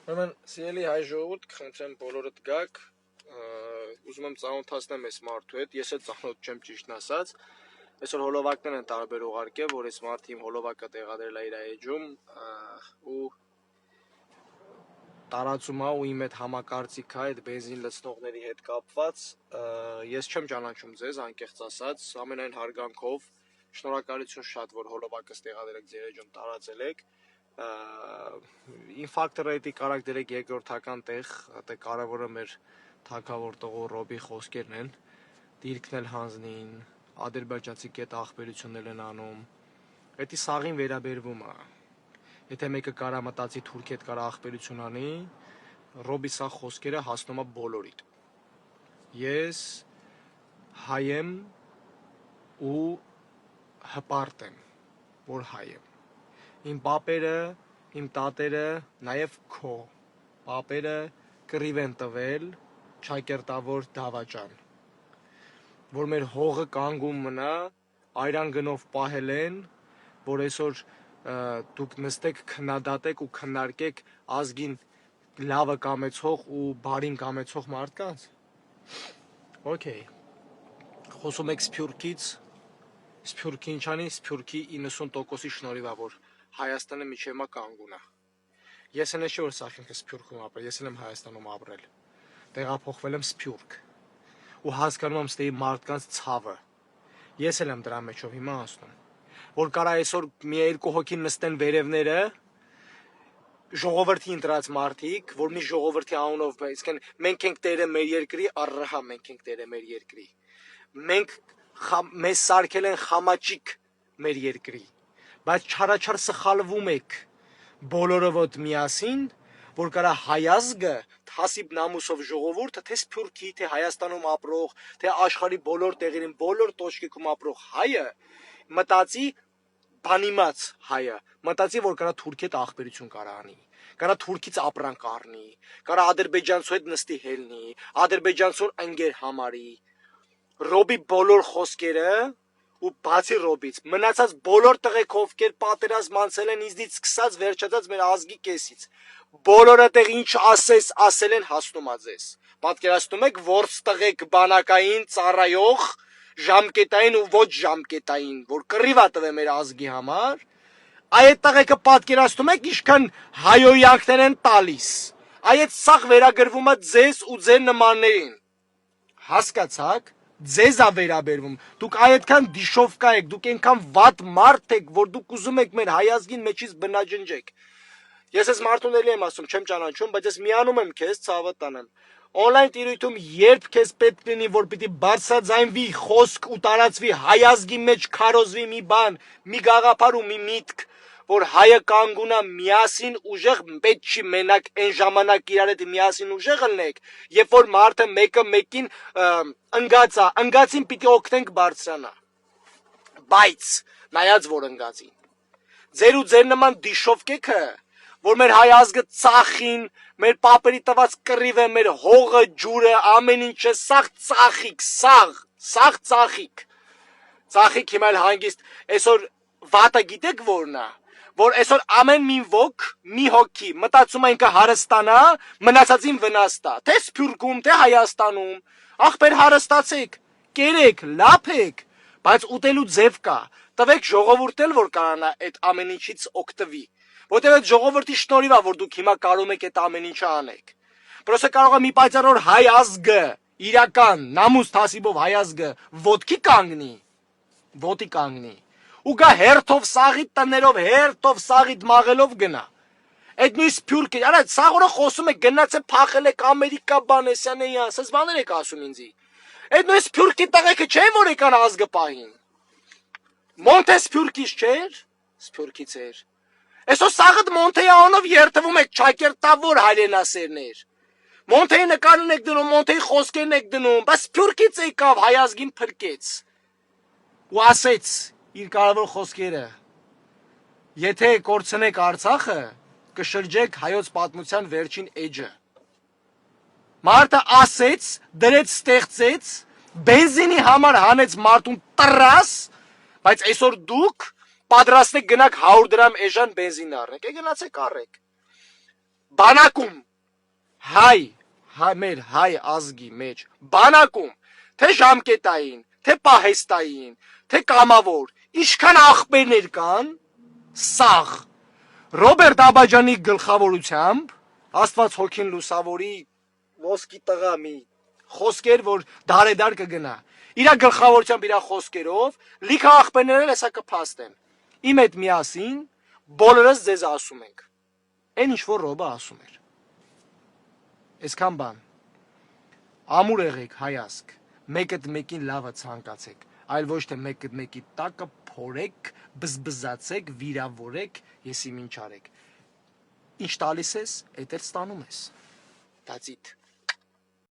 Ուրեմն սիրելի հայ ժողովուրդ, կխնդրեմ բոլորդ գաք, ուզում եմ ծանոթացնեմ այս մարդու հետ, ես էլ ծանոթ չեմ ճիշտն ասած, այսօր հոլովակներ են տարբեր ուղարկել, որ այս մարդը իմ հոլովակը տեղադրել է իր էջում ու տարածում է ու իմ հետ համակարծիք է այդ բենզին լցնողների հետ կապված, ես չեմ ճանաչում ձեզ, անկեղծ ասած, ամենայն հարգանքով, շնորհակալություն շատ, որ հոլովակս տեղադրեք ձեր էջում տարածել եք, ինֆակտ ռեյտի կարակ դերեք երկրորդական տեղ, դե կարևորը մեր թագավոր տղու Ռոբի խոսքերն են, դիրքն էլ հանձնին, ադրբեջանցի կետ ախբերություններ են անում, էդի սաղին վերաբերվում է, եթե մեկը կարա մտածի թուրքի հետ կարա ախբերություն անի, Ռոբի սաղ խոսքերը հասնում է բոլորիդ, ես հայ եմ ու հպարտ եմ, որ հայ եմ, իմ պապերը, իմ տատերը, նաև քո պապերը կռիվ են տվել ճակերտավոր դավաճան, որ մեր հողը կանգուն մնա, այրան գնով պահել են, որ այսօր դուք նստեք քննադատեք ու քննարկեք ազգին լավը կամեցող ու բարին կամեցող մարդկանց։ Okay, խոսում եք Սփյուռքից, Սփյուռքի ինչ անի, Սփյուռքի 90%-ի շնորհիվ է, որ Հայաստանը միջև մա կանգուն է։ Ես էլ չէ որ սախինքը Սփյուռքում ապրել, ես էլ եմ Հայաստանում ապրել։ Տեղափոխվել եմ Սփյուռք ու հասկանում եմ ստեի մարդկանց ցավը։ Ես էլ եմ դրա մեջով հիմա ասում, որ կարա այսօր մի երկու հոգի նստեն վերևները, ժողովրդի ընտրած մարդիկ, որ մի ժողովրդի անունով, այսինքն մենք ենք տերը մեր երկրի, առհա մենք ենք տերը մեր երկրի։ Մենք մեզ սարքել են խամաճիկ մեր երկրի, բայց չարաչար սխալվում եք բոլորը ոտ միասին, որ կարա հայազգը, հասիբ նամուսով ժողովուրդը, թե Սփյուռքի, թե Հայաստանում ապրող, թե աշխարհի բոլոր տեղերին, բոլոր տոճկիքում ապրող հայը մտածի բանիմաց հայը, մտածի, որ կարա թուրքի հետ ախբերություն կարա անի, կարա թուրքից ապրանք առնի, կարա ադրբեջանցու հետ նստի հելնի, ադրբեջանցուն ընկեր համարի, Ռոբի բոլոր խոսքերը ու բացի Ռոբից, մնացած բոլոր տղեկ ովքեր պատերազմ անցել են ինձնից սկսած վերջացած մեր ազգի կեսից, բոլորը տեղ ինչ ասես ասել են հասնում ա ձեզ, պատկերացնում եք որց տղեկ բանակային ծառայող ժամկետային ու ոչ ժամկետային, որ կռիվ ա տվել մեր ազգի համար, այդ տղեկը պատկերացնում եք ինչքան հայոյանքներ են տալիս, այդ սաղ վերագրվում ա ձեզ ու ձեր նմաններին, հասկացաք, ձեզ ա վերաբերվում, դուք այդքան դիշովկա եք, դուք այնքան վատ մարդ եք, որ դուք ուզում եք մեր հայազգին մեջից բնաջնջեք, ես ես մարդուն էլի եմ ասում, չեմ ճանաչում, բայց ես միանում եմ քեզ, ցավը տանեմ, Օնլայն տիրույթում երբ քեզ պետք լինի, որ պիտի բարձրաձայնվի խոսք ու տարածվի հայազգի մեջ քարոզվի մի բան, մի գաղափար ու մի միտք, որ հայը կանգուն ա միասին ուժեղ, պետք չի մենակ այն ժամանակ իրար հետ միասին ուժեղ ելնեք, երբ որ մարդը մեկը մեկին ընկած ա, ընկածին պիտի օգնենք բարձրանա, բայց նայած որ ընկածին, ձեր ու ձեր նման դիշովկեքը, որ մեր հայ ազգը ծախին, մեր պապերի տված կռիվը, մեր հողը, ջուրը, ամեն ինչը, սաղ ծախիկ, սաղ ծախիկ, ծախիկ հիմա էլ հանգիստ, այսօր վատը գիտեք որն է, որ այսօր ամեն մի ոք, մի հոգի, մտածում է ինքը հարստանա, մնացածին վնաստա, թե Սփյուռքում, թե Հայաստանում, ախպեր հարստացեք, կերեք, լափեք, բայց ուտելու ձև կա, տվեք ժողովուրդ էլ որ կարանա այդ ամեն ինչից օգտվի, որտեղ այդ ժողովրդի շնորհիվ է որ դուք հիմա կարող եք այդ ամեն ինչը անեք։ Պրոստը կարող է մի պայծառ հայ ազգը, իրական նամուս թասիբով հայ ազգը ոտքի կանգնի, ու գա հերթով սաղիդ տներով, հերթով սաղիդ մաղելով գնա։ Այդ նույն Սփյուռքը, արա սաղորը խոսում է գնաց է փախել եք Ամերիկա բան էսյան է, ասես բաներ եք ասում ինձի։ Այդ նույն Սփյուռքի տղեկը չէ որ եկան ազգը պահին։ Մոնթե Սփյուռքից չէր, Սփյուռքից էր։ Այսօր սաղդ Մոնթեի անունով երթվում եք ճակերտավոր հայրենասերներ։ Մոնթեի նկարն եք դնում, Մոնթեի խոսքերն եք դնում, բայց Սփյուռքից եկավ հայազգին փրկեց։ Ու ասեց իր կարևոր խոսքերը. Եթե կորցնեք Արցախը, կշրջեք հայոց պատմության վերջին էջը։ Մարդը ասեց, դրեց ստեղծեց, բենզինի համար հանեց մարդուն տրաս, բայց այսօր դուք պատրաստ եք գնաք 100 դրամ էժան բենզին առնեք, գնացեք առեք։ բանակում մեր հայ ազգի մեջ բանակում թե ժամկետային, թե պահեստային, թե կամավոր, ինչքան աղբերներ կան, սաղ Ռոբերտ Աբաջանի գլխավորությամբ Աստված հոգին լուսավորի ոսկի տղա մի խոսքեր, որ դարեդար կգնա։ Իրա գլխավորությամբ իրա խոսքերով լիքը աղբերներ հեսա կփաստեն։ Իմ հետ միասին բոլորս ձեզ ասում ենք։ Այն ինչ որ Ռոբը ասում էր։ Այսքան բան։ Ամուր եղեք հայազգ, մեկդ մեկին լավը ցանկացեք, այլ ոչ թե մեկդ մեկի տակը փորեք, բզբզացեք, վիրավորեք, եսիմինչ արեք։ Ինչ տալիս ես, էդ էլ ստանում ես։ That's it.